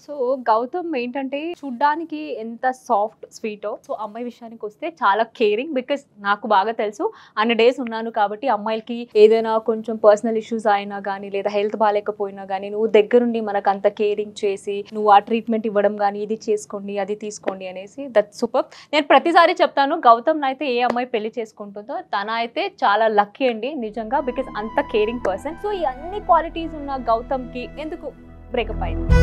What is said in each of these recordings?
So Gautam ఏంటంటే చూడ్డానికి ఎంత సాఫ్ట్ స్వీటో, సో అమ్మాయి విషయానికి వస్తే చాలా కేరింగ్. బికాస్ నాకు బాగా తెలుసు, అన్ని డేస్ ఉన్నాను కాబట్టి అమ్మాయిలకి ఏదైనా కొంచెం పర్సనల్ ఇష్యూస్ అయినా కానీ లేదా హెల్త్ బాగాలేకపోయినా కానీ నువ్వు దగ్గరుండి మనకు అంత కేరింగ్ చేసి నువ్వు ఆ ట్రీట్మెంట్ ఇవ్వడం కానీ ఇది చేసుకోండి అది తీసుకోండి అనేసి దట్ సూపర్. నేను ప్రతిసారి చెప్తాను, గౌతమ్ అయితే ఏ అమ్మాయి పెళ్లి చేసుకుంటుందో తన అయితే చాలా లక్కీ అండి నిజంగా, బికాస్ అంత కేరింగ్ పర్సన్. సో ఈ అన్ని క్వాలిటీస్ ఉన్న గౌతమ్కి ఎందుకు బ్రేకప్ అయింది?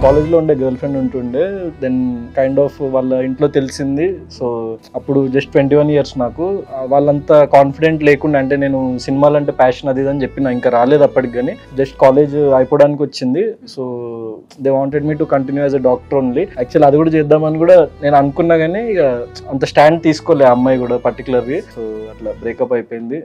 కాలేజ్లో ఉండే గర్ల్ ఫ్రెండ్ ఉంటుండే, దెన్ కైండ్ ఆఫ్ వాళ్ళ ఇంట్లో తెలిసింది. సో అప్పుడు జస్ట్ 21 years నాకు. వాళ్ళంతా కాన్ఫిడెంట్ లేకుండా, అంటే నేను సినిమాలు అంటే ప్యాషన్ అది అని చెప్పిన, ఇంకా రాలేదు అప్పటికి. కానీ జస్ట్ కాలేజ్ అయిపోవడానికి వచ్చింది. So they wanted me to continue as a doctor only. Actual అది కూడా చేద్దామని కూడా నేను అనుకున్నా, కానీ ఇక అంత స్టాండ్ తీసుకోలే అమ్మాయి కూడా పర్టికులర్లీ. సో అట్లా బ్రేకప్ అయిపోయింది.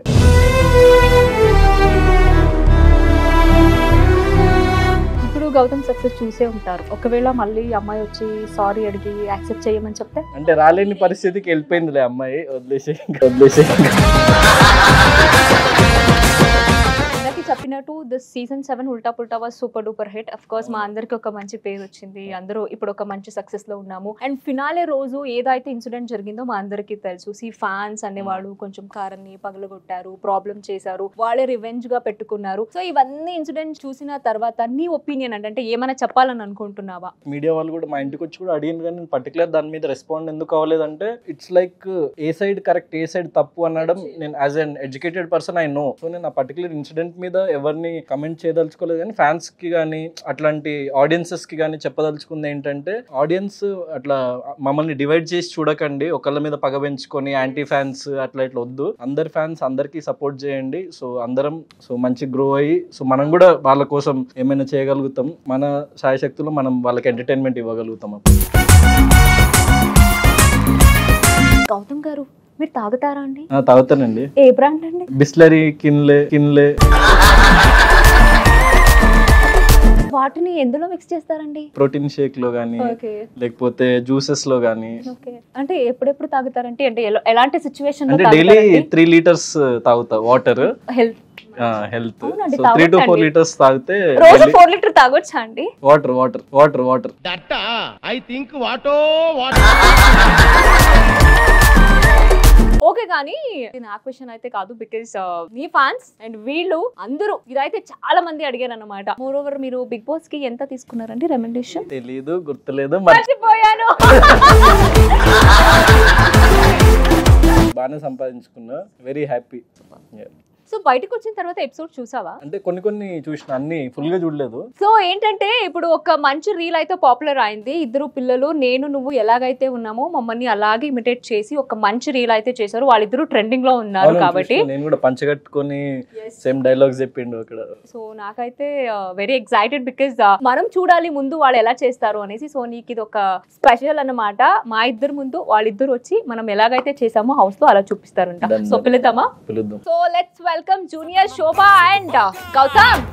గౌతమ్ సక్సెస్ చూసే ఉంటారు, ఒకవేళ మళ్ళీ అమ్మాయి వచ్చి సారీ అడిగి యాక్సెప్ట్ చేయమని చెప్తే? అంటే రాలేని పరిస్థితికి వెళ్ళిపోయిందిలే అమ్మాయి, వదిలేసే. చెప్పినట్టు this season 7 Ulta Pulta was super duper hit. Of course మా అందరికి ఒక మంచి పేరు వచ్చింది, అందరూ ఇప్పుడు ఒక మంచి సక్సెస్ లో ఉన్నాము. అండ్ ఫినాలే రోజు ఏదైతే ఇన్సిడెంట్ జరిగిందో మా అందరికి తెలుసు. ఫ్యాన్స్ అనేవాళ్ళు కొంచెం కారాన్ని పగలగొట్టారు, ప్రాబ్లం చేశారు, వాళ్ళే రివెంజ్ గా పెట్టుకున్నారు. సో ఇవన్నీ ఇన్సిడెంట్ చూసిన తర్వాత నీ ఒపీనియన్ అంటే ఏమైనా చెప్పాలని అనుకుంటున్నావా? మీడియా వాళ్ళు కూడా మా ఇంటికి వచ్చి కూడా అడిగిన, కానీ నేను పర్టికులర్ దాని మీద రెస్పాండ్ ఎందుకు అవ్వలేదంటే, it's like a side correct a side తప్పు అనడం నేను as an educated person I know. So నేను ఆ పర్టికులర్ ఇన్సిడెంట్ మీద ఎవరిని కమెంట్ చేయదలుచుకోలేదు, కానీ ఫ్యాన్స్ కి కానీ అట్లాంటి ఆడియన్సెస్ కి కానీ చెప్పదలుచుకుంది ఏంటంటే, ఆడియన్స్ అట్లా మమ్మల్ని డివైడ్ చేసి చూడకండి, ఒకళ్ళ మీద పగ పెంచుకొని యాంటీ ఫ్యాన్స్ అట్లా ఇట్లా వద్దు. అందరి ఫ్యాన్స్ అందరికీ సపోర్ట్ చేయండి. సో అందరం సో మంచి గ్రో అయ్యి సో మనం కూడా వాళ్ళ కోసం ఏమైనా చేయగలుగుతాం, మన శాయశక్తులు మనం వాళ్ళకి ఎంటర్టైన్మెంట్ ఇవ్వగలుగుతాం. గౌతమ్ గారు మీరు తాగుతారా అండి? తాగుతానండి. ఏ బ్రాండ్ అండి? బిస్లరీ, కిన్లే. వాటిని ఎందులో మిక్స్ చేస్తారండి? ప్రోటీన్ షేక్ లో గానీ లేకపోతే జ్యూసెస్ లో గానీ. అంటే ఎప్పుడెప్పుడు తాగుతారంటే, అంటే ఎలాంటి సిచ్యువేషన్ లో? అంటే డైలీ 3 liters తాగుతా వాటర్. హెల్త్ 3 to 4 liters తాగితే రోజు 4 లీటర్ తాగొచ్చా అండి? Water that I think water. Okay, కానీ నా క్వశ్చన్ అయితే కాదు, బికాస్ నీ ఫ్యాన్స్ అండ్ వీళ్ళు అందరూ ఇదైతే చాలా మంది అడిగారు అనమాట. మోర్ ఓవర్ మీరు బిగ్ బాస్ కి ఎంత తీసుకున్నారండి రెమ్యునరేషన్? తెలీదు, గుర్తులేదు, మర్చిపోయాను. బాగానే సంపాదించుకున్నా, వెరీ హ్యాపీ. సో బయటకు వచ్చిన తర్వాత ఎపిసోడ్ చూసావా? అంటే కొన్ని చూసిన, అన్ని ఫుల్ గా చూడలేదు. సో ఏంటంటే ఇప్పుడు ఒక మంచి రీల్ అయితే పాపులర్ అయింది. ఇద్దరు పిల్లలు నేను నువ్వు ఎలాగైతే ఉన్నామో మమ్మల్ని అలాగే ఇమిటేట్ చేసి ఒక మంచి రీల్ అయితే చేశారు. వాళ్ళిద్దరు ట్రెండింగ్ లో ఉన్నారు కాబట్టి నేను కూడా పంచగట్టుకొని సేమ్ డైలాగ్స్ చెప్పిండు అక్కడ. సో నాకైతే వెరీ ఎక్సైటెడ్, బికాస్ మనం చూడాలి ముందు వాళ్ళు ఎలా చేస్తారు అనేసి. సో నీకు ఇది ఒక స్పెషల్ అన్నమాట. మా ఇద్దరు ముందు వాళ్ళిద్దరు వచ్చి మనం ఎలాగైతే చేసామో హౌస్ లో అలా చూపిస్తారంట. సో పిలుద్దామా? పిలుద్దాం. So let's welcome junior Shobha and Gautam.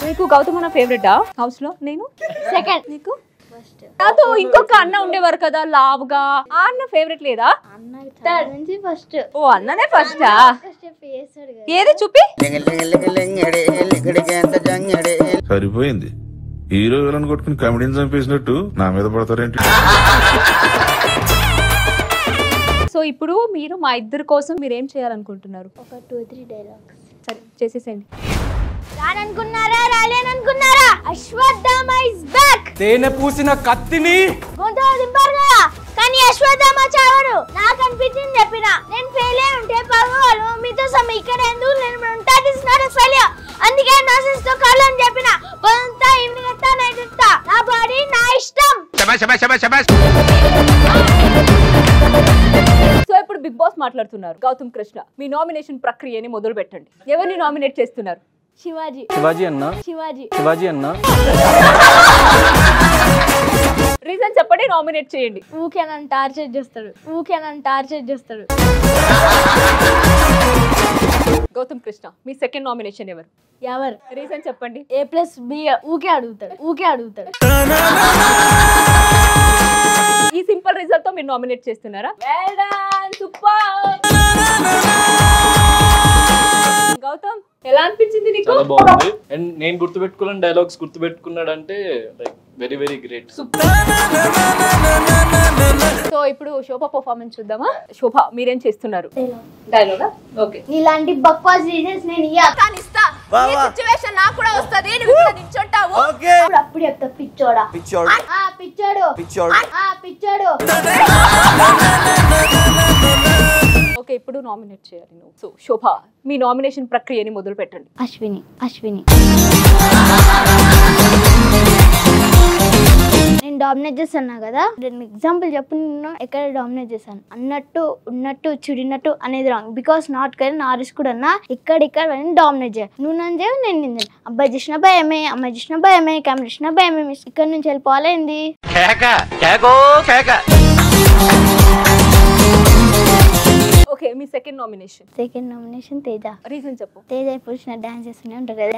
నీకు గౌతమ్ అన్న ఫేవరెటా హౌస్ లో? నేను సెకండ్. నీకు? నాతో ఇంకొక అన్న ఉండేవారు కదా లావుగా, ఆ అన్న ఫేవరెట్ లేదా? ఫస్ట్. ఓ అన్ననే ఫస్టా? ఏది చూపి. సరిపోయింది, హీరో విలన్ కొట్టుకుని కమెడీని చంపేసినట్టు నా మీద పడతారేంటి? సో ఇప్పుడు మీరు మా ఇద్దరి కోసం మీరు ఏం చేయాలనుకుంటున్నారు? ఒక 2-3 డైలాగ్స్. సరే చేసేసేయండి. రాననుకున్నారా రాలేననుకున్నారా, అశ్వత్థామ ఇస్ బ్యాక్. తేనె పూసిన కత్తిని గొంతు దింపారు కదా, కానీ అశ్వత్థామ చావడు. నాకు అనిపించింది చెప్పిన, నేను ఫెయిల్ అయి ఉంటే పగవాళ్ళు మీతో సమ ఇక్కడ ఎందుకు నేను ఉంటా. దిస్ నాట్ ఫెయిల్యూర్, అందుకే నా సిస్టర్ కాల్ అని చెప్పిన. కొంత ఈవినింగ్ ఎత్తా నైట్ ఎత్తా, నా బాడీ నా ఇష్టం. సో ఇప్పుడు బిగ్ బాస్ మాట్లాడుతున్నారు. గౌతమ్ కృష్ణ, మీ నామినేషన్ ప్రక్రియని మొదలు పెట్టండి. ఎవరిని నామినేట్ చేస్తున్నారు? శివాజీ అన్న. శివాజీ అన్న. రీజన్ చెప్పండి, నామినేట్ చేయండి. ఊకే నన్ను టార్చర్ చేస్తాడు. గౌతమ్ కృష్ణ, మీ సెకండ్ నామినేషన్ ఎవరు? ఎవరు? రీజన్ చెప్పండి. A+B ఊకే అడుగుతాడు. ఈ సింపుల్ రిజల్ట్ తో మీరు నామినేట్ చేస్తున్నారా? Well done, super. గౌతమ్, ఎలా అనిపించింది నీకు? చాలా బాగుంది. అండ్ నేను గుర్తుపెట్టుకున్న డైలాగ్స్ గుర్తుపెట్టుకున్నాడంటే like very very great. So ఇప్పుడు శోభ పర్ఫార్మెన్స్ చూద్దామా? శోభ, మీరేం చేస్తున్నారు? డైలాగా? ఓకే. ఇలాంటి బక్వాస్ రీజన్స్ నేను ఇస్తా. ఈ సిచువేషన్ నాకు కూడా వస్తది. నువ్వు ఇక్కడ నిల్చుంటావు. అప్పుడు చెప్తా పిచ్చోడు. ఓకే, ఇప్పుడు నామినేట్ చేయాలి నువ్వు. సో శోభ, మీ నామినేషన్ ప్రక్రియని మొదలు పెట్టండి. అశ్విని నేను డామినేట్ చేస్తాను కదా, నేను ఎగ్జాంపుల్ చెప్పు, నేను ఎక్కడ డామినేట్ చేశాను అన్నట్టు ఉన్నట్టు చుడినట్టు అనేది రాంగ్. Because not correct. నా రిస్క్ కూడా అన్నా ఇక్కడ డామినేట్ చేయాలి. నువ్వు నన్ను చేయవు, నేను నిందాను. అబ్బాయి చేసిన భయమే, అమ్మాయి చేసిన భయమే, కెమెరా చేసిన భయమే. ఇక్కడ నుంచి వెళ్ళిపోవాలేంది? ఓకే, మీ సెకండ్ నామినేషన్ తేజ. రీజన్ చెప్పు. తేజ ఇప్పుడు డాన్స్ చేస్తూనే ఉంటారు కదా.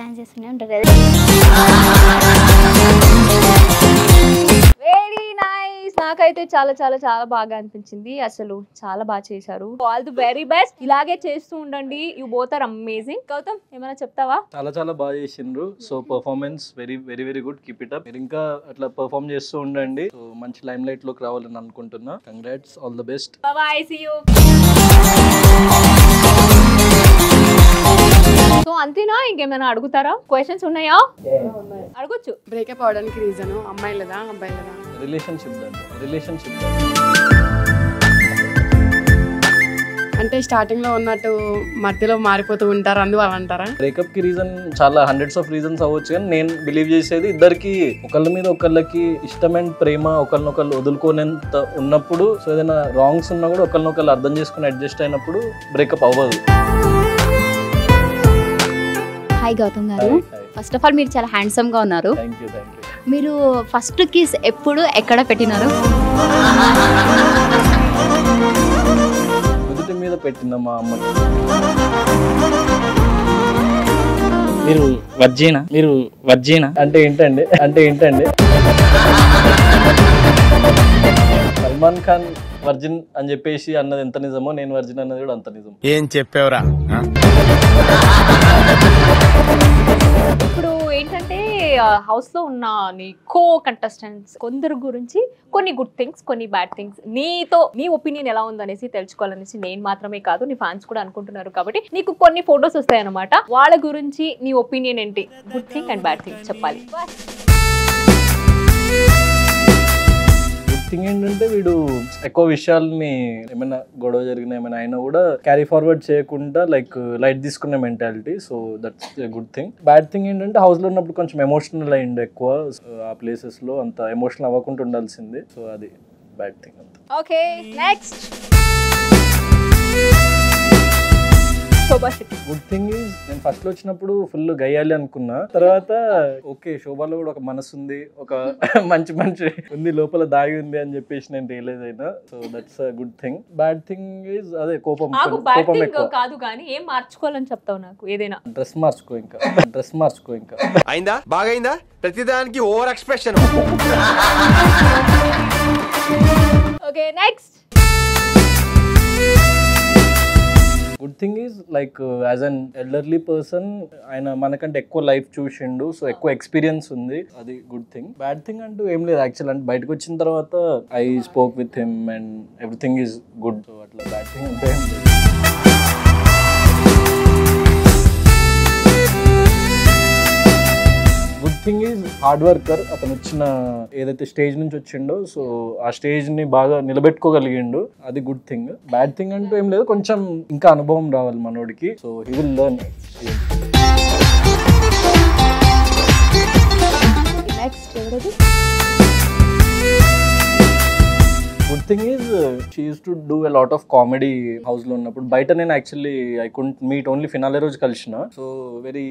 Very nice. నాకైతే చాలా చాలా చాలా బాగా అనిపించింది. అసలు చాలా బాగా చేశారు. All the very best. ఇలాగే చేస్తూ ఉండండి. You both are amazing. Gautam, ఏమైనా చెప్తావా? చాలా చాలా బాగా చేసిండ్రు. So performance very very very good. Keep it up. మీరు ఇంకా అట్లా పర్ఫార్మ్ చేస్తూ ఉండండి. సో మంచి లైమ్ లైట్ లోకి రావాలని అనుకుంటున్నా. Congrats, all the best. Bye, see you. So అంతేనా? ఇంకేమైనా అడుగుతారా? క్వశ్చన్స్ ఉన్నాయా? అడగొచ్చు. బ్రేకప్ అవడానికి రీజన్ అమ్మాయిలదా అబ్బాయిలదా? రిలేషన్షిప్ అంటే స్టార్టింగ్ లో ఉన్నట్టు మధ్యలో మారిపోతూ ఉంటారు అందువల్ల అంటారా? బ్రేకప్ కి రీజన్ చాలా హండ్రెడ్స్ ఆఫ్ రీజన్స్ అవ్వచ్చు, కానీ నేను బిలీవ్ చేసేది ఇద్దరికి ఒకళ్ళ మీద ఒకళ్ళకి ఇష్టం అండ్ ప్రేమ ఒకళ్ళనొకళ్ళు వదులుకోనేంత ఉన్నప్పుడు, సో ఏదైనా రాంగ్స్ ఉన్నా కూడా ఒకళ్ళనొకళ్ళు అర్థం చేసుకుని అడ్జస్ట్ అయినప్పుడు బ్రేకప్ అవ్వదు. హాయ్ గౌతమ్ గారు, ఫస్ట్ ఆఫ్ ఆల్ మీరు చాలా హ్యాండ్సమ్ గా ఉన్నారు. Thank you. మీరు ఫస్ట్ కిస్ ఎప్పుడు ఎక్కడ పెట్టినారు? నుదుటి మీద పెట్టిందా మా అమ్మ. మీరు వర్జీనా అంటే ఏంటండి? సల్మాన్ ఖాన్ వర్జిన్ అని చెప్పేసి అన్నది ఎంత నిజమో, నేను వర్జిన్ అన్నది కూడా అంత నిజం. ఏం చెప్పావురా? ఇప్పుడు ఏంటంటే హౌస్ లో ఉన్న నీ కో కంటెస్టెంట్స్ కొందరు గురించి కొన్ని గుడ్ థింగ్స్, కొన్ని బ్యాడ్ థింగ్స్, నీ ఒపీనియన్ ఎలా ఉందనేసి తెలుసుకోవాలనేసి నేను మాత్రమే కాదు, నీ ఫ్యాన్స్ కూడా అనుకుంటున్నారు. కాబట్టి నీకు కొన్ని ఫొటోస్ వస్తాయి అన్నమాట. వాళ్ళ గురించి నీ ఒపీనియన్ ఏంటి? Good thing and bad thing చెప్పాలి. థింగ్ ఏంటంటే వీడు ఎక్కువ విషయాల్ని ఏమైనా గొడవ జరిగినా ఏమైనా అయినా కూడా క్యారీ ఫార్వర్డ్ చేయకుండా లైక్ లైట్ తీసుకునే mentality. So that's a good thing. Bad thing ఏంటంటే హౌస్ లో ఉన్నప్పుడు కొంచెం ఎమోషనల్ అయ్యిండు ఎక్కువ. ఆ ప్లేసెస్ లో అంత ఎమోషనల్ అవ్వకుండా ఉండాల్సింది. సో అది బ్యాడ్ థింగ్ అంత. Okay, next. Shobha Shetty. Good thing is నేను ఫస్ట్ లో వచ్చినప్పుడు ఫుల్ గయ్యాలి అనుకున్నా. తర్వాత ఓకే, శోభాలో కూడా ఒక మనసు ఉంది, ఒక మంచి ఉంది లోపల దాగి ఉంది అని చెప్పేసి నేను రియలైజ్ అయినా. So that's a good thing. Bad thing is అదే కోపం ఎక్కువ. కాదు కానీ ఏం మార్చుకోవాలని చెప్తావు నాకు? ఏదైనా డ్రెస్ మార్చుకో ఇంకా. అయిందా? బాగైందా? ప్రతిదానికి over expression. Okay, next. Good thing is like as an elderly person ఆయన మనకంటే ఎక్కువ లైఫ్ చూసిండు. సో ఎక్కువ ఎక్స్పీరియన్స్ ఉంది, అది గుడ్ థింగ్. బ్యాడ్ థింగ్ అంటూ ఏం లేదు యాక్చువల్. అంటే బయటకు వచ్చిన తర్వాత I spoke with him and everything is good. So అట్లా బ్యాడ్ థింగ్ అంటే ఏం లేదు. Good thing is hard worker. అతను వచ్చిన ఏదైతే స్టేజ్ నుంచి వచ్చిండో సో ఆ స్టేజ్ ని బాగా నిలబెట్టుకోగలిగిండు, అది గుడ్ థింగ్. బ్యాడ్ థింగ్ అంటూ ఏం లేదు, కొంచెం ఇంకా అనుభవం రావాలి మనోడికి. So he will learn. Next ఎవరది? Good thing is she used to do a lot of comedy house లో ఉన్నప్పుడు. బయట నేను actually I couldn't meet, only finale రోజు కలిసిన. So very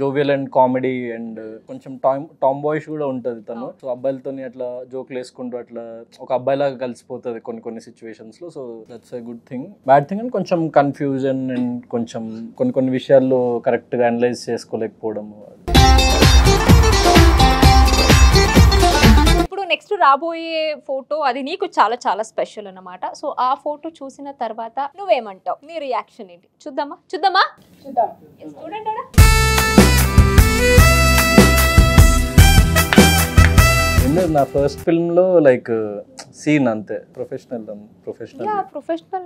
jovial and comedy and కొంచెం టామ్ బాయ్స్ కూడా ఉంటది తను. సో అబ్బాయిలతో అట్లా జోక్లు వేసుకుంటూ అట్లా ఒక అబ్బాయి లాగా కలిసిపోతుంది కొన్ని సిచ్యువేషన్స్ లో. So that's a good thing. Bad thing and కొంచెం కన్ఫ్యూజన్ అండ్ కొంచెం కొన్ని విషయాల్లో కరెక్ట్ గా అనలైజ్ చేసుకోలేకపోవడం. ఇప్పుడు నెక్స్ట్ రాబోయే ఫోటో అది నీకు చాలా చాలా స్పెషల్ అన్నమాట. సో ఆ ఫోటో చూసిన తర్వాత నువ్వేమంటావు, నీ రియాక్షన్ ఏంటి? చూద్దామా చూద్దాం. చూడండి నా ఫస్ట్ ఫిల్మ్ లో లైక్ సీన్ అంతే. ప్రొఫెషనల్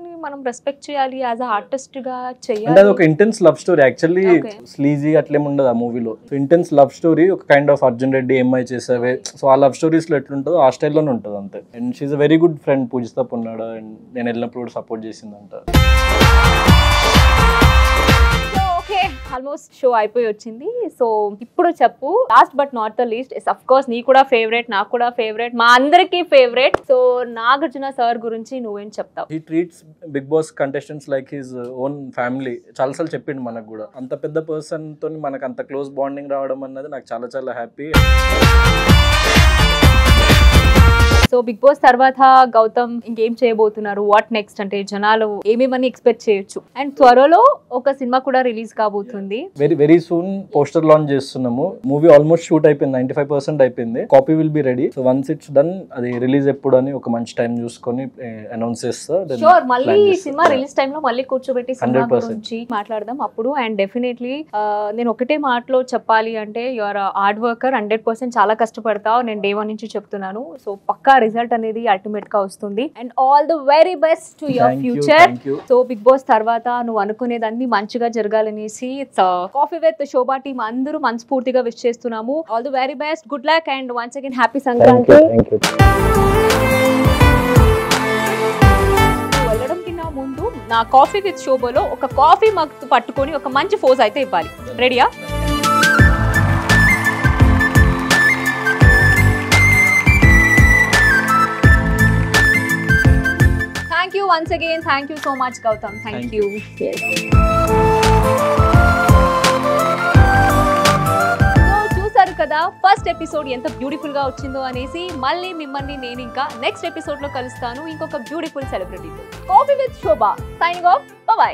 ని మనం రెస్పెక్ట్ చేయాలి యాజ్ అ ఆర్టిస్ట్ గా చేయాలి. అంటే అది ఒక intense love story actually. Sleazy అట్లేముండదు ఆ మూవీలో. సో ఇంటెన్స్ లవ్ స్టోరీ, ఒక కైండ్ ఆఫ్ అర్జున్ రెడ్డి ఏమై చేసావే. సో ఆ లవ్ స్టోరీస్ లో ఎట్లుంటుందో ఆ స్టైల్లోనే ఉంటుంది అంతే. And she a very good friend Poojitha Ponnada. And నేను వెళ్ళినప్పుడు కూడా సపోర్ట్ చేసిందంట. ఓకే, ఆల్మోస్ట్ షో అయిపోయి వచ్చింది. సో ఇప్పుడు చెప్పు, last but not the least, of course నీ కూడా ఫేవరెట్, నాకు కూడా ఫేవరెట్, మా అందరికి ఫేవరెట్. సో నాగార్జున సార్ గురించి నువ్వేం చెప్తావు? He treats Bigg Boss contestants like his own family. చాలాసార్లు చెప్పిండు మనకు కూడా. అంత పెద్ద పర్సన్ తో మనకు అంత క్లోజ్ బాండింగ్ రావడం అన్నది నాకు చాలా చాలా హ్యాపీ. సో బిగ్ బాస్ తర్వాత గౌతమ్ ఇంకేం చేయబోతున్నారు, వాట్ నెక్స్ట్? అంటే జనాలు ఏమేమని ఎక్స్పెక్ట్ చేయొచ్చు? అండ్ త్వరలో ఒక సినిమా కూడా రిలీజ్ కాబోతుంది. వెరీ సూన్ పోస్టర్ లాంచ్ చేస్తున్నాము. మూవీ ఆల్మోస్ట్ షూట్ అయిపోయింది, 95% అయిపోయింది. Copy will be ready. So once it's done, అది రిలీజ్ ఎప్పుడు అని ఒక మంచి టైం చూసుకొని అనౌన్స్ చేస్తా. షూర్, మళ్ళీ సినిమా రిలీజ్ టైమ్ లో మళ్ళీ కూర్చోబెట్టి సినిమా గురించి మాట్లాడదాం అప్పుడు. అండ్ డెఫినెట్లీ నేను ఒకటే మాటలో చెప్పాలి అంటే, యువర్ హార్డ్ వర్కర్, 100% చాలా కష్టపడతావు. నేను డే 1 నుంచి చెప్తున్నాను. సో పక్కా రిజల్ట్ అనేది అల్టిమేట్ గా వస్తుంది. And all the very best to your future. So Bigg Boss తర్వాత నువ్వు అనుకునేదాన్ని మంచిగా జరగాలనేసి కాఫీ విత్ శోభా టీమ్ అందరూ మనస్ఫూర్తిగా విష్ చేస్తున్నాము. All the very best, good luck and once again happy Sankranti. వెళ్ళడం కన్నా ముందు నా కాఫీ విత్ శోభలో ఒక కాఫీ మగ్ పట్టుకొని ఒక మంచి ఫోజ్ అయితే ఇవ్వాలి. రెడీయా? Thank you once again. Thank you so much, Gautam. Thank you. Yes. చూసారు కదా ఫస్ట్ ఎపిసోడ్ ఎంత బ్యూటిఫుల్ గా వచ్చిందో అనేసి. మళ్ళీ మిమ్మల్ని నేను ఇంకా నెక్స్ట్ ఎపిసోడ్ లో కలుస్తాను ఇంకొక బ్యూటిఫుల్ సెలబ్రిటీతో. Coffee with Shobha signing off. Bye by.